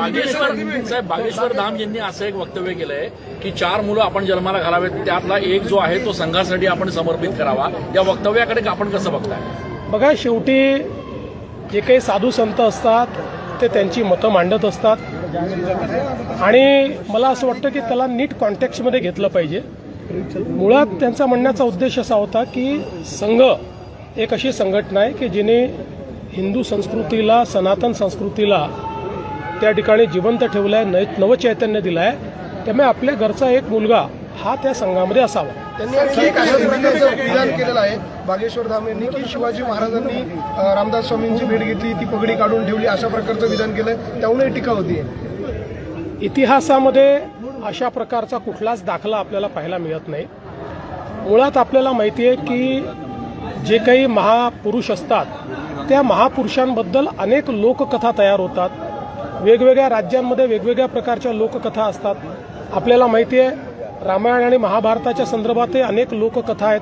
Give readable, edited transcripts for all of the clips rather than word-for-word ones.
बागेश्वर धाम यांनी असं एक वक्तव्य केलंय की 4 मुलं आपण जन्माला घालावेत, त्यातला एक जो आहे तो संघासाठी आपण समर्पित करावा. या वक्तव्याकडे आपण कसं बघताय? बघा, शेवटी जे काही साधू संत असतात ते त्यांची मतं मांडत असतात आणि मला असं वाटतं की त्याला नीट कॉन्टेक्स्टमध्ये घेतलं पाहिजे. मुळात त्यांचा म्हणण्याचा उद्देश असा होता की संघ एक अशी संघटना आहे की जिने हिंदू संस्कृतीला, सनातन संस्कृतीला त्या ठिकाणी जिवंत ठेवलं आहे, नवचैतन्य दिलं आहे. त्यामुळे आपल्या घरचा एक मुलगा हा त्या संघामध्ये असावा. त्यांनी आणखी एक अशा प्रकारचं विधान केलेलं आहे बागेश्वर धाम यांनी की शिवाजी महाराजांनी रामदास स्वामींची भेट घेतली, ती पगडी काढून ठेवली, अशा प्रकारचं विधान केलंय. त्यामुळे टीका होती. इतिहासामध्ये अशा प्रकारचा कुठलाच दाखला आपल्याला पाहायला मिळत नाही. मुळात आपल्याला माहिती आहे की जे काही महापुरुष असतात त्या महापुरुषांबद्दल अनेक लोककथा तयार होतात. वेगवेगळ्या राज्यांमध्ये वेगवेगळ्या प्रकारच्या लोककथा असतात. आपल्याला माहिती आहे रामायण आणि महाभारताच्या संदर्भातही अनेक लोककथा आहेत.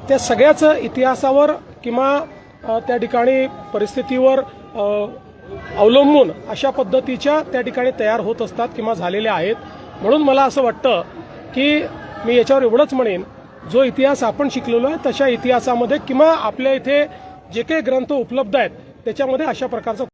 त्या सगळ्याच इतिहासावर किंवा त्या ठिकाणी परिस्थितीवर अवलंबून अशा पद्धतीच्या त्या ठिकाणी तयार होत असतात किंवा झालेल्या आहेत. म्हणून मला असं वाटतं की मी याच्यावर एवढंच म्हणेन, जो इतिहास आपण शिकलेलो आहे तशा इतिहासामध्ये किंवा आपल्या इथे जे काही ग्रंथ उपलब्ध आहेत त्याच्यामध्ये अशा प्रकारचं